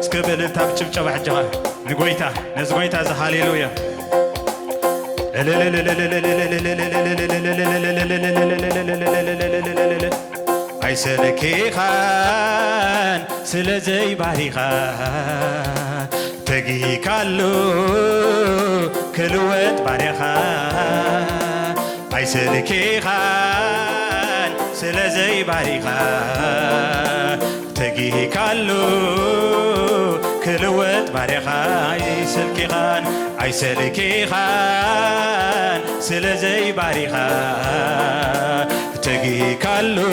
سكبل تابتشب شبح جهار نقويتا نزقويتا ز هاليلويا أي سلكي خان سلزي باري خان تجي كالو كلوت باري خان أي سلكي خان سلزي باري خان تجي كالو كلوت باري خان أي سلكي خان أي سلكي خان سلزي باري خان تجي كالو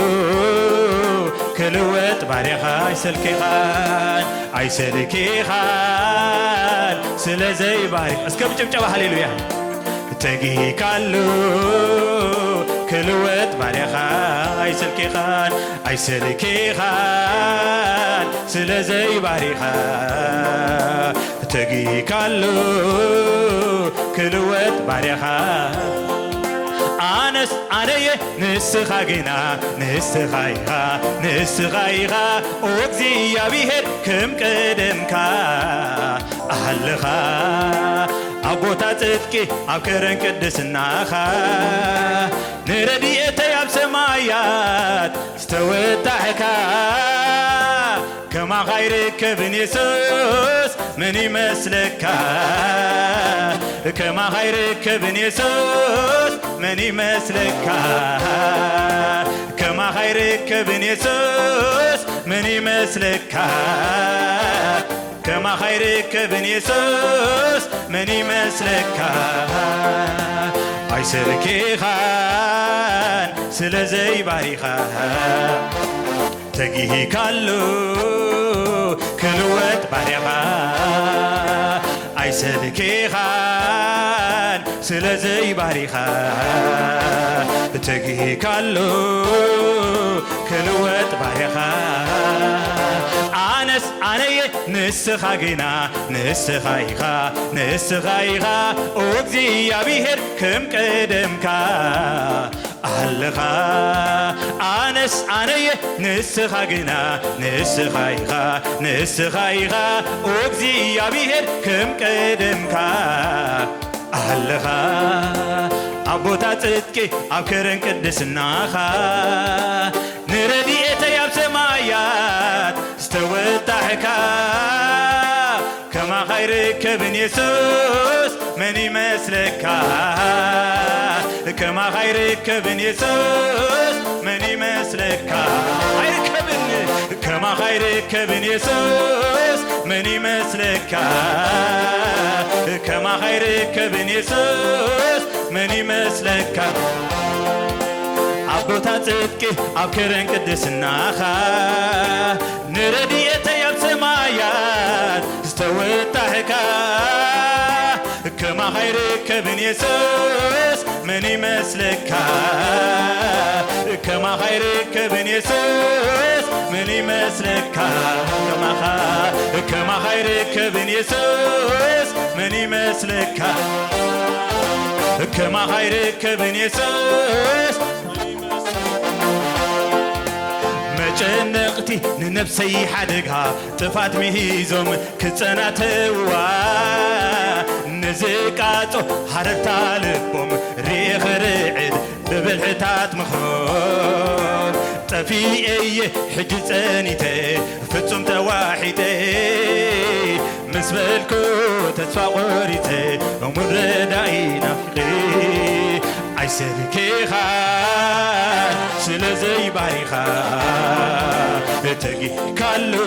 كلوت باريخا يسلكي خان يسلكي خان سلزي باريخ اسكب جبجبه هاليلويا تجي كالو كلوت باريخا يسلكي خان يسلكي خان سلزي باريخا تجي كالو كلوت باريخا أنس عليه نسخاجنا نسخايها نسخايها أوزي يا بيهر كم كدمكا أهلها أبو تاتكي أكرن كدسناها نردي أتياب سمايات استوت تحكا كما غيرك بن يسوس من يمسلكا كما غيرك بن يسوس من يمسلكا كما غيرك بن يسوس من يمسلكا كما غيرك بن يسوس من يمسلكا أي سلكي خان سلزي باري خان تجيه كالو كلوت باريخا أي سلكي خان سلزي باريخا تجيه كالو كلوت باريخا أنس عني نسخاجنا نسخايخا نسخايخا أوزي يا بيهر كم كدمكا أهلها أنس عني نسخاجنا نسخايخا نسخايخا أوزي يا بيهر كم كدمكا أهلها أبو تاتكي أكرن كدسناخا نردي أتياب سمايات استوت تحكا كما خيرك بن يسوس من يمسلكا كما خيرك بن يسوس من يمسلكا كما خيرك بن يسوس من يمسلكا كما خيرك بن يسوس من يمسلكا أبو تاتكي أبكرن قدسناخا نردي أتياب سمايات استوت تحكا كما خيرك بن يسوس من يمسلكا كما خيرك بن يسوس من يمسلكا كما خيرك بن يسوس من يمسلكا كما خيرك بن يسوس مجنقتي ننفسي حدقها طفات مهيزم كتناتوا نزقاتو حرتا لبهم ريخ رعد ببلحتات مخروب طفيئي حج ثانيتي فتم تواحيتي مسبلكو تدفع قريتي ومردائي نفقي أي سلكي خان سلزي باري خان تجي كالو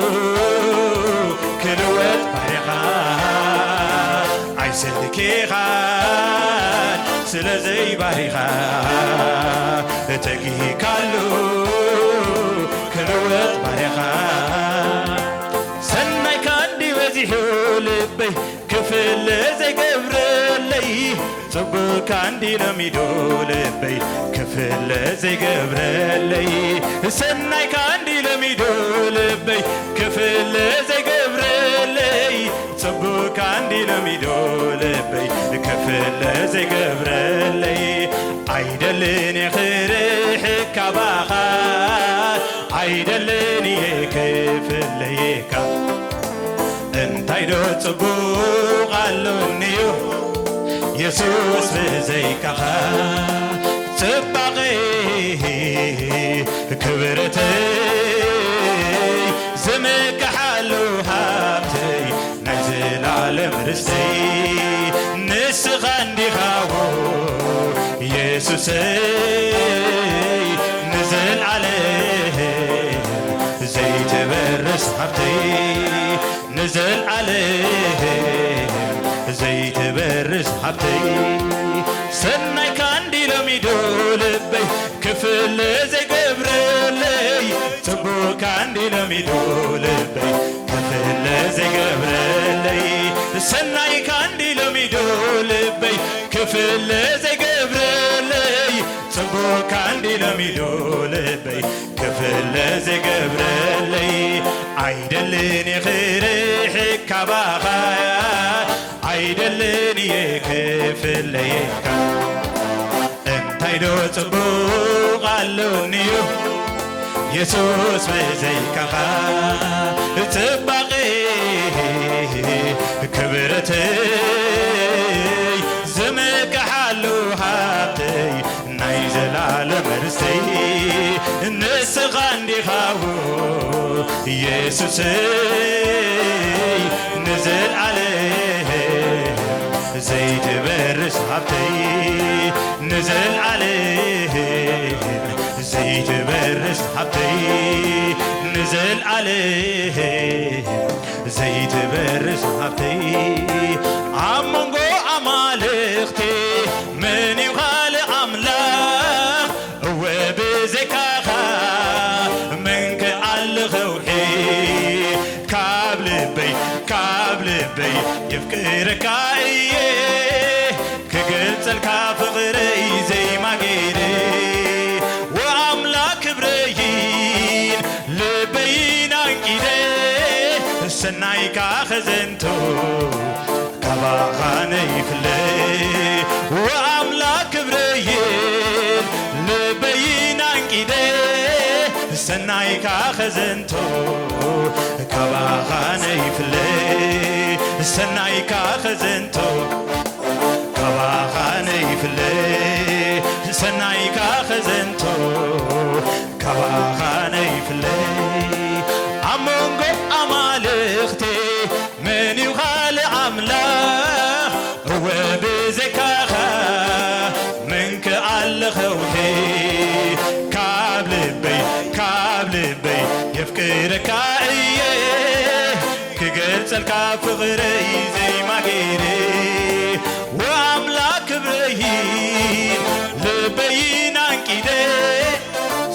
كلوت باري خان أي سلكي خان سلزي باري خان تجي كالو كلوت باري خان سناي كاندي وزيحو لبي كفل زي قبر لي صبك عندي لميدو لبي كفل زي قبر لي سنايك عندي لميدو لبي كفل زي قبر لي صبك عندي لميدو لبي كفل زي قبر لي عيدلني خير حكا باخا አይደለኒ ክፍለየካ እንታይዶ ጽቡቕ ኣለኒዩ ኢየሱስ ብዘይካኻ ጽባቐ ክብረተይ ዝምክሓሉ ሃብተይ ናይ ዘለዓለም ርስተይ ንስኻ እንዲኻዎ ኢየሱሰይ ንዘለዓለም ዘይትበርስ ሃብተይ ንዘለዓለም ዘይትበርስ ሃብተይ ሰናይካ እንዲሎሚዶ ልበይ ክፍል ዘይገብረለይ ጽቡቕካ እንዲሎሚዶ ልበይ ክፍል ዘይገብረለይ ሰናይካ እንዲሎሚዶ ልበይ ክፍል ዘይገብረለይ ጽቡቕካ እንዲሎሚዶ ልበይ ክፍል ዘይገብረለይ አይደልን የኽርሕካ ባኻ አይደልን የክፍለየካ እንታይዶ ጽቡቕ ኣለኒዩ ኢየሱስ ብዘይካኻ ጽባቐ ክብረተይ ዝምክሓሉ ሃብተይ ናይ ዘለዓለም ርስተይ ንስኻ እንዲኻዎ ኢየሱሰይ ንዘለዓለም ዘይትበርስ ሃብተይ ንዘለዓለም ዘይትበርስ ሃብተይ ንዘለዓለም ዘይትበርስ ሃብተይ ኣብ መንጎ ኣማልኽቲ መን እዩ ካልእ ኣምላኽ እወ ብዘይካኻ መን ክኣሊ ኸውሒ ካብ ልበይ የፍቅረካ እየ ክገልጸልካ ፍቕረይ ዘይማጌደ ወኣምላክ ክብረይን ልበይን አንቂደ ሰናይካ ኸዘንቶ ካባኻ ነይፍለ ወኣምላክ ክብረይን ልበይን አንቂደ ሰናይካ ኸዘንቶ ካባኻ ነይፍለ ሰናይካ ኸዘንቶ ካባኻ ነይፍለ ሰናይካ ኸዘንቶ ካባኻ ነይፍለ ኣብ መንጎ ኣማልኽቲ መን እዩ ካልእ ኣምላኽ እወ ብዘይካኻ መን ክኣሊ ኸውሒ ካብ ልበይ የፍቅረካ እየ ክገልጸልካ ፍቕረይ ዘይማጌደ ወኣምላክ ክብረይን ልበይን አንቂደ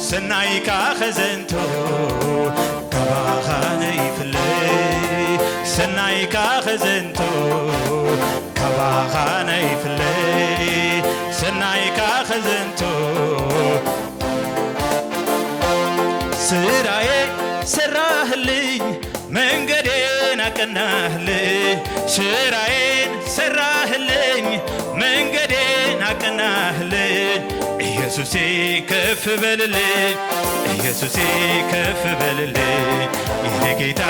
ሰናይካ ኸዘንቶ ካባኻ ነይፍለ ሰናይካ ኸዘንቶ ካባኻ ነይፍለ ሰናይካ ኸዘንቶ ስራዬ ሰራህልኝ መንገዴን አቀናህልኝ ስራዬን ሰራህልኝ መንገዴን አቀናህልኝ ኢየሱሴ ከፍ በልልኝ ኢየሱሴ ከፍ በልልኝ የኔ ጌታ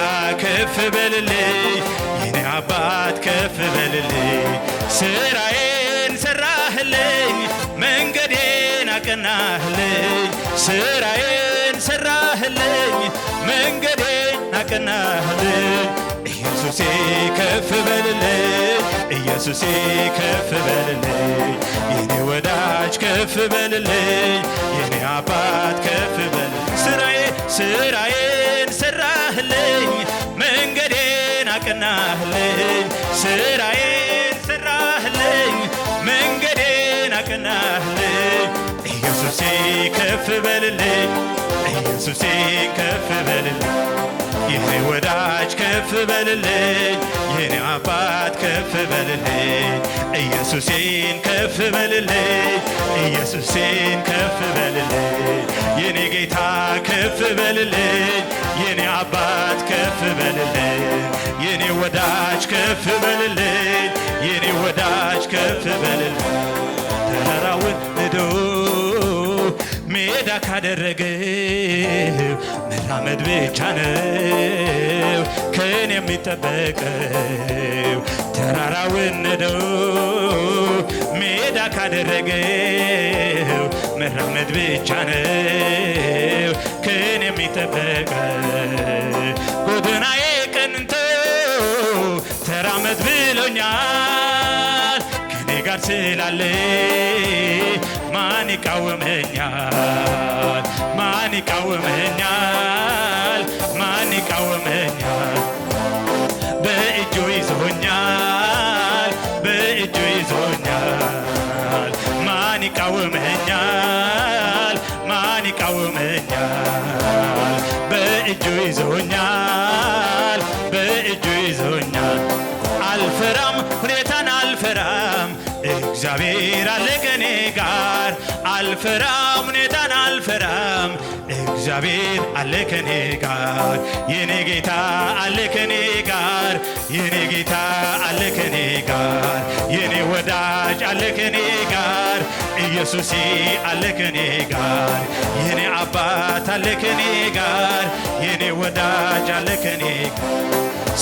ከፍ በልልኝ የኔ አባት ከፍ በልልኝ ስራዬን ሰራህልኝ መንገዴን አቀናህልኝ ስራዬን ሰራህልኝ መንገዴን አቀናህልኝ ኢየሱሴ ከፍ በልልኝ ኢየሱሴ ከፍ በልልኝ የኔ ወዳጅ ከፍ በልልኝ የኔ አባት ከፍ በልልኝ ስራዬን ሰራህልኝ መንገዴን አቀናህልኝ ስራዬን ሰራህልኝ መንገዴን አቀናህልኝ ኢየሱሴ ከፍ በልልኝ ኢየሱሴ ከፍ በልልኝ የኔ ወዳጅ ከፍ በልልኝ የኔ አባት ከፍ በልልኝ ኢየሱሴን ከፍ በልልኝ ኢየሱሴን ከፍ በልልኝ የኔ ጌታ ከፍ በልልኝ የኔ አባት ከፍ በልልኝ የኔ ወዳጅ ከፍ በልልኝ የኔ ወዳጅ ከፍ በልልኝ ተራራውን ንዶ ሜዳ ካደረገው መራመድ ብቻ ነው ከኔ የሚጠበቀው ተራራውን ንዶ ሜዳ ካደረገው መራመድ ብቻ ነው ከኔ የሚጠበቀው ጎዳናዬ ቀንቶ ተራመድ ብሎኛል ከኔ ጋር ስላለ ማን ይቃወመኛል ማን ይቃወመኛል ማን ይቃወመኛል በእጁ ይዞኛል በእጁ ይዞኛል ማን ይቃወመኛል ማን ይቃወመኛል በእጁ ይዞኛል በእጁ ይዞኛል አልፈራም ሁኔታን አልፈራም እግዚአብሔር አለ ከኔ ጋር አልፈራም ሁኔታን አልፈራም እግዚአብሔር አለ ከኔ ጋር የኔ ጌታ አለ ከኔ ጋር የኔ ጌታ አለ ከኔ ጋር የኔ ወዳጅ አለ ከኔ ጋር ኢየሱስ አለ ከኔ ጋር የኔ አባት አለ ከኔ ጋር የኔ ወዳጅ አለ ከኔ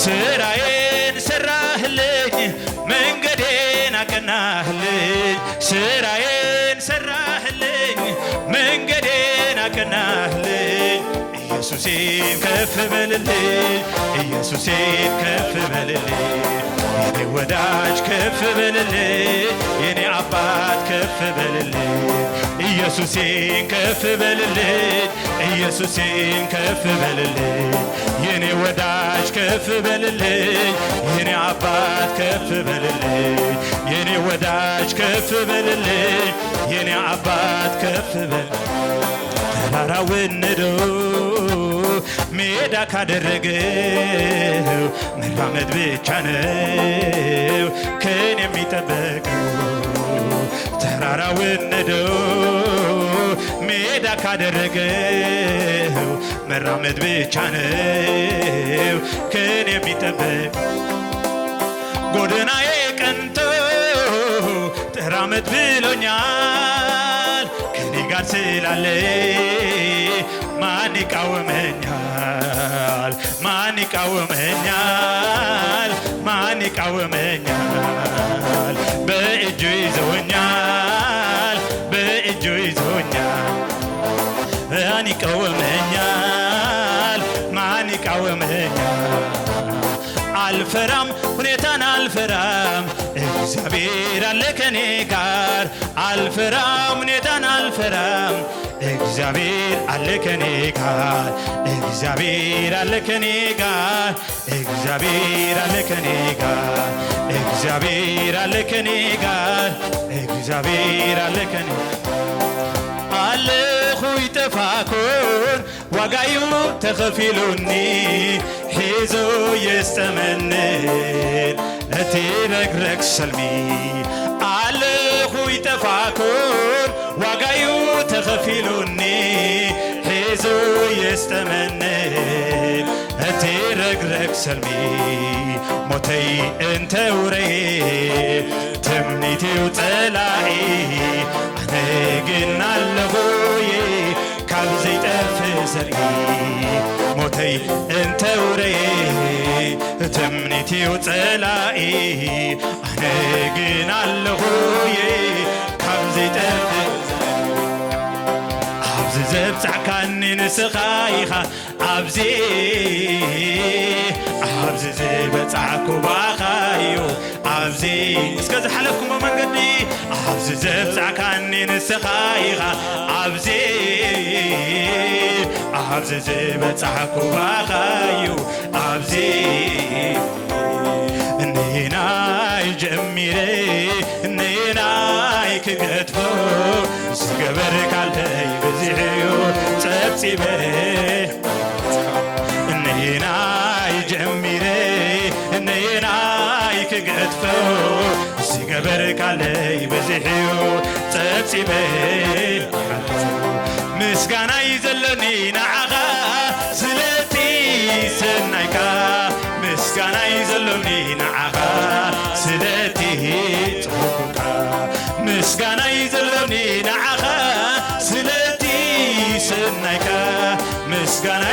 ስራዬን ሰራህልኝ መንገዴን አቀናህልኝ ስራዬን ሰራህልኝ መንገዴን አቀናህልኝ ኢየሱሴን ከፍ በልልኝ ኢየሱሴን ከፍ በልልኝ የኔ ወዳጅ ከፍ በልልኝ የኔ አባት ከፍ በልልኝ ኢየሱሴን ከፍ በልልኝ ኢየሱሴን ከፍ በልልኝ የኔ ወዳጅ ከፍ በልልኝ የኔ አባት ከፍ በልልኝ የኔ ወዳጅ ከፍ በልልኝ የኔ አባት ከፍ በልልኝ ተራራውን ንዶ ሜዳ ካደረገው መራመድ ብቻ ነው ከኔ የሚጠበቀው ተራራውን ንዶ ሜዳ ካደረገው መራመድ ብቻ ነው ከኔ የሚጠበቀው ጎዳናዬ ቀንቶ ተራመድ ብሎኛል ከኔ ጋር ስላለ ማን ይቃወመኛል ማን ይቃወመኛል ማን ይቃወመኛል በእጁ ይዞኛል በእጁ ይዞኛል ማን ይቃወመኛል ማን ይቃወመኛል አልፈራም ሁኔታን አልፈራም እግዚአብሔር አለ ከኔ ጋር አልፈራም ሁኔታን አልፈራም እግዚአብሔር አለ ከኔ ጋር እግዚአብሔር አለ ከኔ ጋር እግዚአብሔር አለ ከኔ ጋር እግዚአብሔር አለ ከኔ ጋር እግዚአብሔር አለ ከኔ አለኹ ይጠፋኮን ዋጋዩ ተኸፊሉኒ ሒዞ የስተመንን እቲ ረግረግ ሰልሚ አለኹ ይጠፋኮን ዋጋዩ ተኸፊሉኒ ሒዞ የስተመንን እቲ ረግረግ ሰልሚ ሞተይ እንተ ውረዬ ትምኒቴው ጸላኢ ኣነ ግን ኣለኹየ ካብ ዘይጠፍ ዘርኢ ሞተይ እንተ ውረዬ ትምኒቴው ጸላኢ ኣነ ግን ኣለኹየ ካብ ዘይጠፍ ኣብዚ ዘብፃዕካኒ ንስኻ ኢኻ ኣብዚ ዝበፃዕኩ ባኻ እዩ ኣብዚ እስከ ዝሓለፍኩሞ መንገዲ ኣብዚ ዘብፃዕካኒ ንስኻ ኢኻ ኣብዚ ዝበፃዕኩ ባኻ እዩ ኣብዚ እነናይ ጀሚረ እነናይ ክገድፎ ዝገበርካለይ በዚሕዩ ፀብፂበ እነናይ ጀሚረ እነናይ ክገድፎ ዝገበርካለይ በዚሕዩ ፀብፂበ ምስጋና ይዘለኒ ንዓኻ ስለቲ ሰናይካ ምስጋና ይዘለኒ ንዓኻ ስለቲ ጽቡቕካ ምስጋና ይዘለኒ ንዓኻ ስለቲ ሰናይካ ምስጋና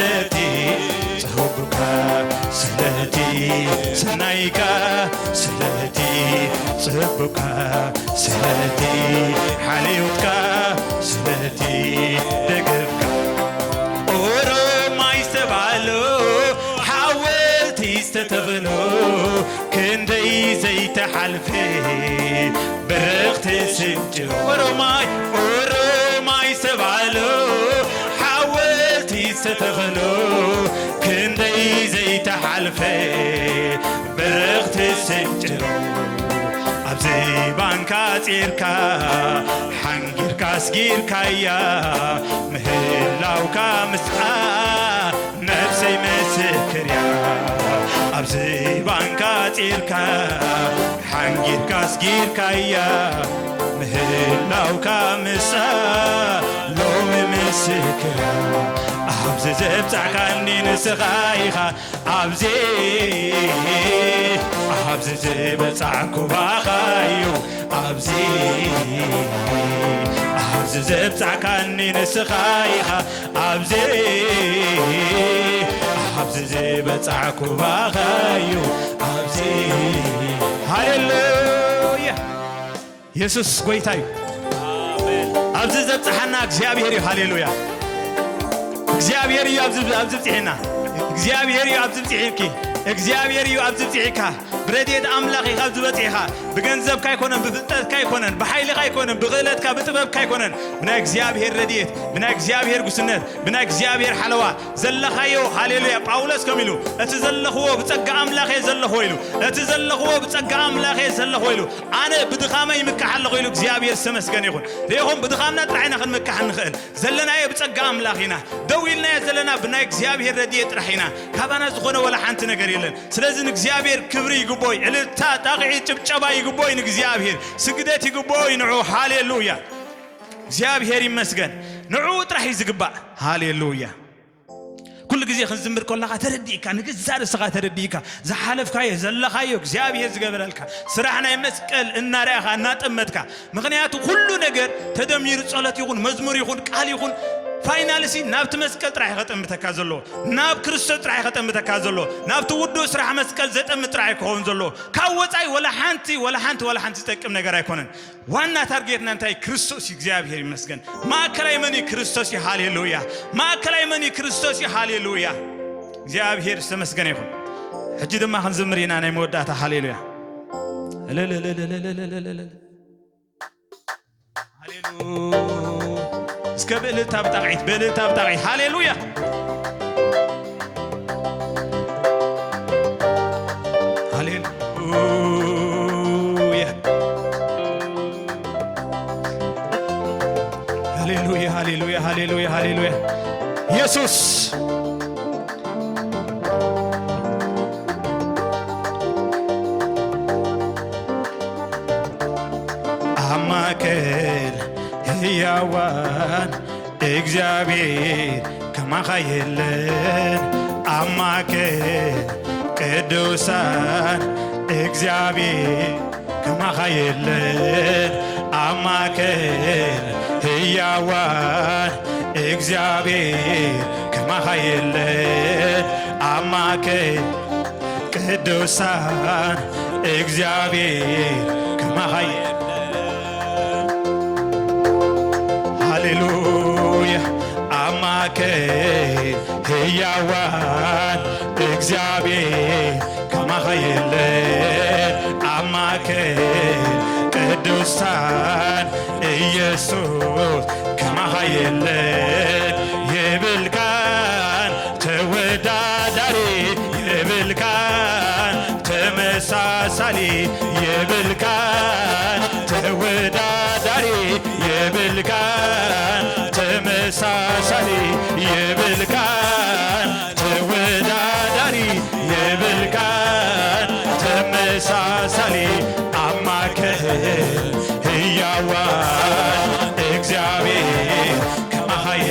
ስለቲ ጽቡካ ስለቲ ሰናይካ ስለቲ ጽቡካ ስለቲ ሓልዮትካ ስለቲ ደግፍካ ኦሮማይ ዝተባሃሉ ሓወልቲ ዝተተኽሉ ክንደይ ዘይተሓልፈ በረኽቲ ስንጭው ኦሮማይ ዝተባሃሉ ሓወልቲ ዝተተኽሉ ክንደይ ዘይተሓልፈ በረኽቲ ስንጭው ኣብዚ ባንካ ፂርካ ሓንጊርካ ስጊርካያ ምህላውካ ምስኣ ነፍሰይ ምስክርያ ኣብዚ ባንካ ፂርካ ሓንጊርካ ስጊርካያ ምህላውካ ምስኣ ሎሚ ምስክርያ ኣብዚ ዘብፃዕካኒ ንስኻ ኢኻ ኣብዚ ዝበፃዕኩ ባኻ እዩ ኣብዚ ዘብፃዕካኒ ንስኻ ኢኻ ኣብዚ ዝበፃዕኩ ባኻ እዩ ኣብዚ ሃሌሉያ ኢየሱስ ጎይታ እዩ ኣብዚ ዘብፃሕና እግዚአብሔር እዩ ሃሌሉያ እግዚአብሔር እዩ ኣብዚ ብፅሒና እግዚአብሔር እዩ ኣብዚ ብፅሒንኪ እግዚአብሔር እዩ ኣብዚ ብፅሒካ ብረድኤት ኣምላኽ ኢኻ ኣብዚ በፂሕኻ ብገንዘብካ ኣይኮነን ብፍልጠትካ ኣይኮነን ብሓይልኻ ኣይኮነን ብኽእለትካ ብጥበብካ ኣይኮነን ብናይ እግዚአብሔር ረድኤት ብናይ እግዚአብሔር ጉስነት ብናይ እግዚአብሔር ሓለዋ ዘለኻዮ ሃሌሉያ ጳውሎስ ከም ኢሉ እቲ ዘለኽዎ ብፀጋ ኣምላኽ እየ ዘለኽዎ ኢሉ እቲ ዘለኽዎ ብፀጋ ኣምላኽ እየ ዘለኽዎ ኢሉ ኣነ ብድኻመይ ይምካሕ ኣለኹ ኢሉ እግዚአብሔር ዝተመስገነ ይኹን ሪኢኹም ብድኻምና ጥራሕና ክንምካሕ ንኽእል ዘለናዮ ብፀጋ ኣምላኽ ኢና ደው ኢልናዮ ዘለና ብናይ እግዚአብሔር ረድኤት ጥራሕ ኢና ካባና ዝኾነ ወላ ሓንቲ ነገር የለን ስለዚ ንእግዚአብሔር ክብሪ ይግቦይ ዕልልታ ጣቕዒ ጭብጨባ ይግቦይ ንእግዚአብሔር ስግደት ይግቦይ ንዑ ሃሌሉያ እግዚአብሔር ይመስገን ንዑ ጥራሕ ይዝግባእ ሃሌሉያ كل جزء خنزمر كل لغة ترديك نجزار الصغة ترديك زحلفك زلخايو እግዚአብሔር ዝገበረልካ ስራሕና ይመስቀል እናራኻ እናጠመጥካ ምክንያቱ ሁሉ ነገር ተደሚር ጸሎት ይሁን መዝሙር ይሁን ቃል ይሁን ፋይናልሲ ናብት መስቀል ጥራይ ኸጠምተካ ዘሎ ናብ ክርስቶስ ጥራይ ኸጠምተካ ዘሎ ናብት ውዱ ስራሕ መስቀል ዘጠም ጥራይ ከሆን ዘሎ ካወጻይ ወላ ሓንቲ ተጠቅም ነገር አይኮነን ዋና ታርጌትና እንታይ ክርስቶስ እግዚአብሔር ይመስገን ማከላይ መኒ ክርስቶስ ሃሌሉያ ማከላይ መኒ ክርስቶስ ሃሌሉያ እግዚአብሔር ተመስገነ ይሁን ሕጂ ድማ ክንዝምሪና ናይ መወዳእታ ሃሌሉያ ሃሌሉያ እስከብል ታብጣቂት በል ታብጣቂ ሃሌሉያ ሃሌሉያ ሃሌሉያ ሃሌሉያ ሃሌሉያ ሃሌሉያ ኢየሱስ አማከል ሕያዋን እግዚአብሔር ከማኸየለን አማከል ቅዱሳን እግዚአብሔር ከማኸየለን አማከል ሕያዋን እግዚአብሔር ከማኸየለን አማከል ቅዱሳን እግዚአብሔር ከማኸየለን ሃሌሉያ አማከል ሕያዋን እግዚአብሔር ከማኸየለን አማከል ቅዱሳን ኢየሱስ ከማኸየለን የብልካን ተወዳዳሪ የብልካን ተመሳሳሊ የብልካን ተወዳዳሪ የብልካን ተመሳሳሊ የብልካን ተወዳዳሪ የብልካን ተመሳሳሊ አማከል ሕያዋን እግዚአብሔር ከማኸየለን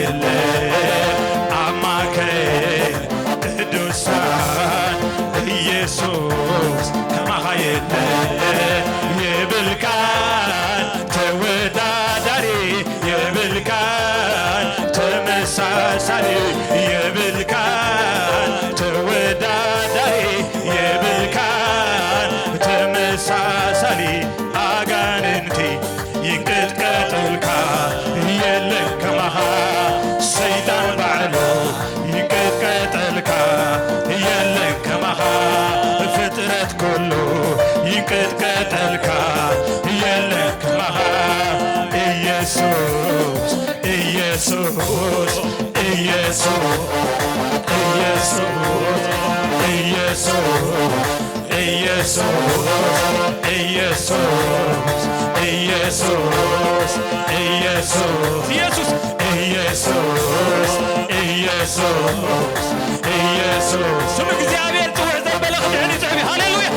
ስም እግዚአብሔር ጽሑፍ ዘበለኽ ድሕኒ ጽሕቢ ሃሌሉያ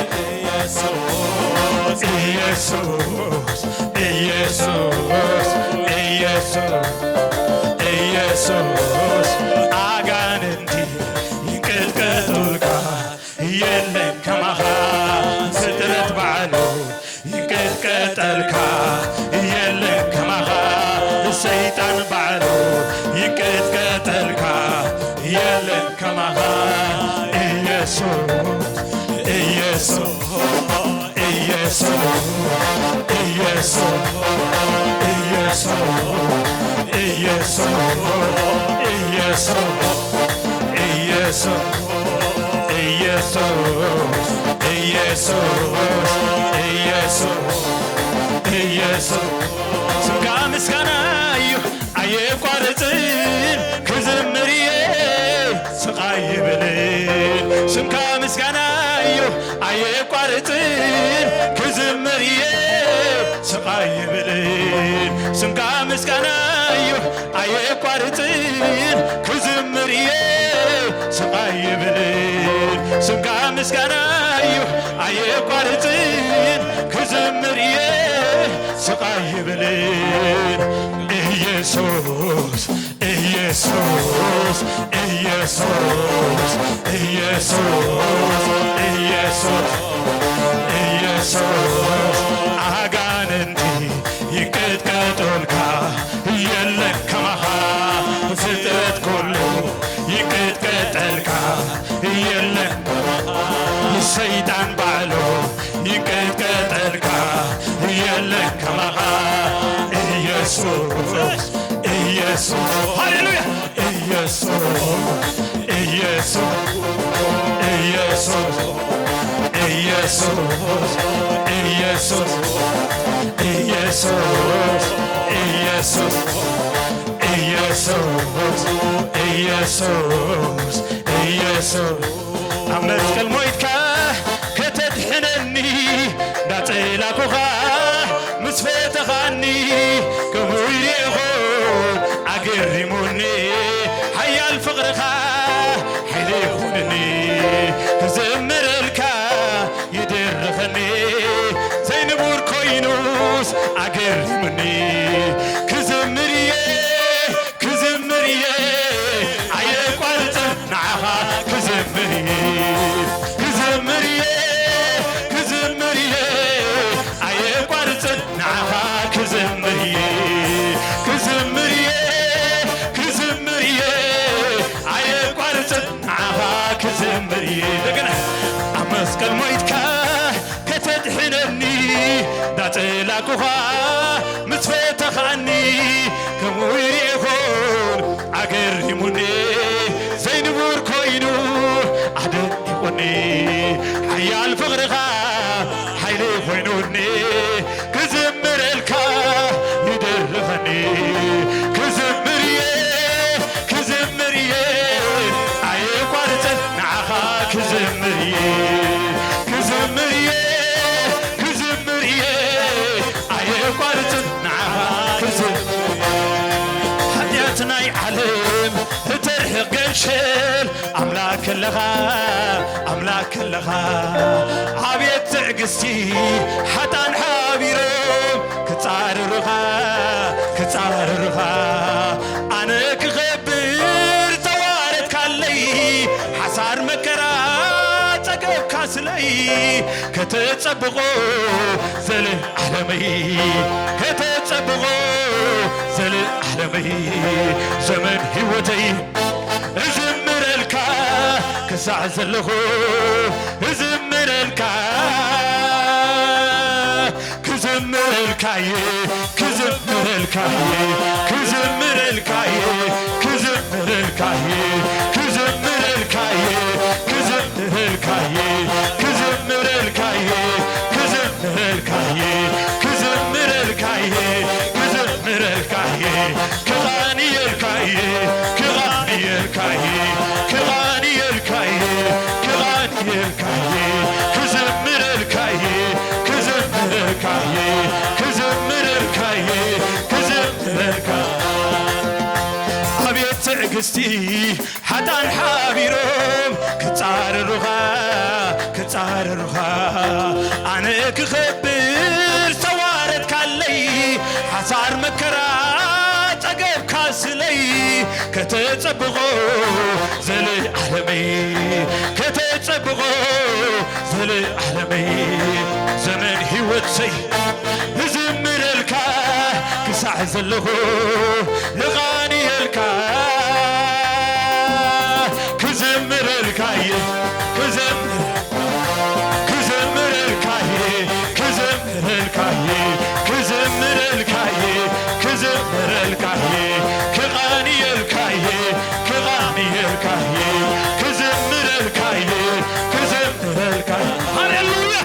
ኢየሱስ አጋንንቲ ይንቀጥቀጡልካ የለን ከማኻ ፍጥረት ባዕሉ ይንቀጥቀጠልካ የለን ከማኻ ሰይጣን ባዕሉ ይንቀጥቀጠልካ የለን ከማኻ ስምካ ምስጋና እዩ ኣየቋርፅን ክዝምርየ ስቃይ ይብልን ስምካ ምስጋና እዩ ኣየቋርፅን ክዝምርየ ስቃይ ይብልን ስምካ ምስጋና እዩ ኣየቋርፅን ክዝምርየ ስቃይ ይብልን ስምካ ምስጋና እዩ ኣየቋርፅን ክዝምርየ ስቃይ ይብልን ኢየሱስ አጋንንቲ ይንቀጥቀጡልካ የለን ከማኻ ፍጥረት ኩሉ ይንቀጥቀጠልካ የለን ሰይጣን ባዕሉ ይንቀጥቀጠልካ የለን ከማኻ ኢየሱስ ሃሌሉያ ኣብ መስቀል ሞይትካ ከተድሕነኒ ዳፀላኩኻ ምስ ፈተኻኒ ከምኡ ኢልኹ ኣገሪሙኒ ሓያል ፍቕርኻ ሓይሊ ይኹንኒ ክዘምረልካ ይድርኸኒ ዘይንቡር ኮይኑስ ኣገሪሙኒ ክዝምርየ ኣየቋርፅን ንዓኻ ክዝምርየ ኣየቋርፅን ንዓኻ ክዝምርየ ኣየቋርፅን ንዓኻ ክዝምርየ ደገና ኣብ መስቀል ሞይትካ ከተድሕነኒ ዳፀላኩኻ ምስ ፈተኻኒ ከምኡ ይኹን ኣገሪሙኒ ዘይንቡር ኮይኑ ኣደኒቑኒ ሓያል ፍቕርኻ ሓይሊ ኮይኑኒ ክዝምረልካ ይድርኸኒ ክዝምርየ ኣየቋርፅን ንዓኻ ክዝምርየ ኣየቋርፅን ንዓኻ ክዝምርየ ሓጢኣት ናይ ዓለም እተርሕቕ ገንሸል ኣምላክ ኣለኻ ዓብየት ትዕግስቲ ሓጣን ሓቢሮም ክፃርሩኻ ኣነ ክኸብር ተዋረድካለይ ሓሳር መከራ ፀገብካ ስለይ ከተፀብቆ ዘለዓለመይ ዘመን ህይወተይ እዝምረልካ ክሳዕ ዘለኹ እዝምረልካ ክዝምረልካየ ክዝምረልካየ منقستي حتى حابيروم كتار روخا أنا كخبر سوارت كالي حصار مكرات أقب كاسلي كتتصبغو زلي عالمي كتتصبغو زلي عالمي زمن هيوتسي زمر الكا كسع زلهو لغاني الكا كزمر الكاي كزمر الكاي كزمر الكاي كزمر الكاي كزمر الكاي كغاني الكاي كغاني الكاي كزمر الكاي كزمر الكاي هاليلويا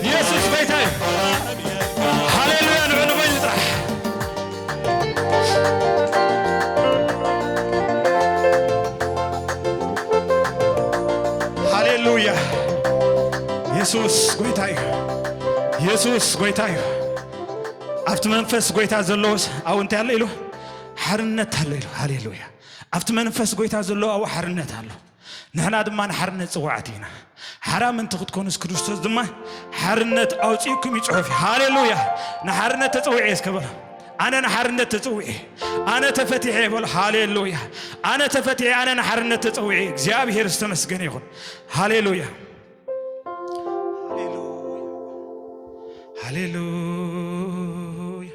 يسوع بيتاي هاليلويا نعلو بيطرح هاليلويا يسوع بيتاي يسوع بيتاي أفت منفس قويتا زلوس أو أنت على له حرنت هلله هاليلويا أفت منفس قويتا زلو أو حرنت هلله نحن أدمان حرنت سواتينا حرام أنت تكونس كريستوس دمان حرنت أو تيكم يتعوفي هاليلويا نحرنت تتوعي اسكبر أنا نحرنت تتوعي أنا تفتحي بول هاليلويا أنا تفتحي أنا نحرنت تتوعي زيابي هيرستمس جنيخون هاليلويا هاليلويا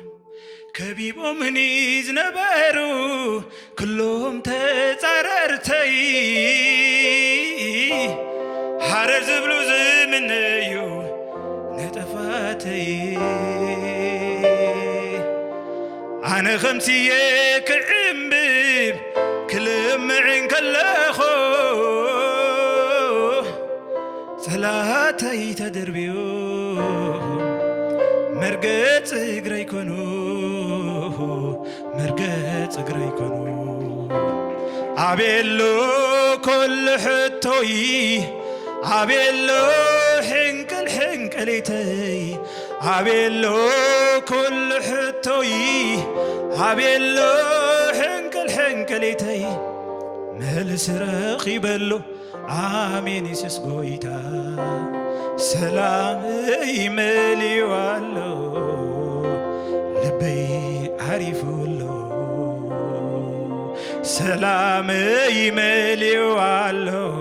كبيبو منيز نبارو كلهم تتعررتي حرز بلوز منيو نتفاتي أنا خمسية كعمبب كلم معن كلاخو ثلاثي تدربيو مرقت اقري كونو مرقت اقري كونو عبيلو كل حتوي عبيلو حنكليتي عبيلو كل حتوي عبيلو حنكليتي مهل سراقي بلو آمين يسوس قويتا سلام يملي والو لبي عرفولو سلام يملي والو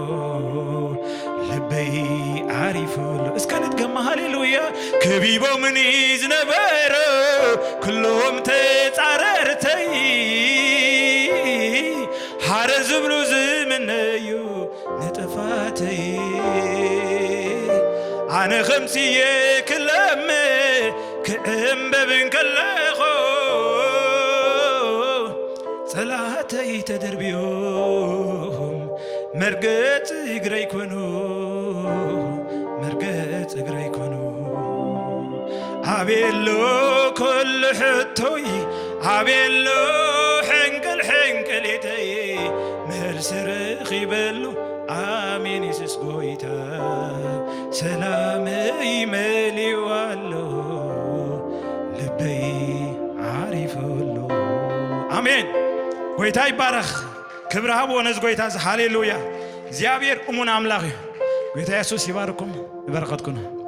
لبي عرفولو اسكانت قمة هاليلويا كبيبو مني زنبارو كلهم تتعررتي حرز بلو زمنيو نتفاتي أنا خمسية كلامي كأنبابن كلاخو صلاتي تدربيهم مرقت اقري كونو مرقت اقري كونو عبيلو كل حتوي عبيلو حنكليتي مهل سرخي بلو آمين يسوس قويتا سلام يملي والو لبي عارفولو آمين قويتا يبارخ كبرها بونز قويتا هاليلويا زيابير أمون أملاغي قويتا يسوس يباركم يباركتكم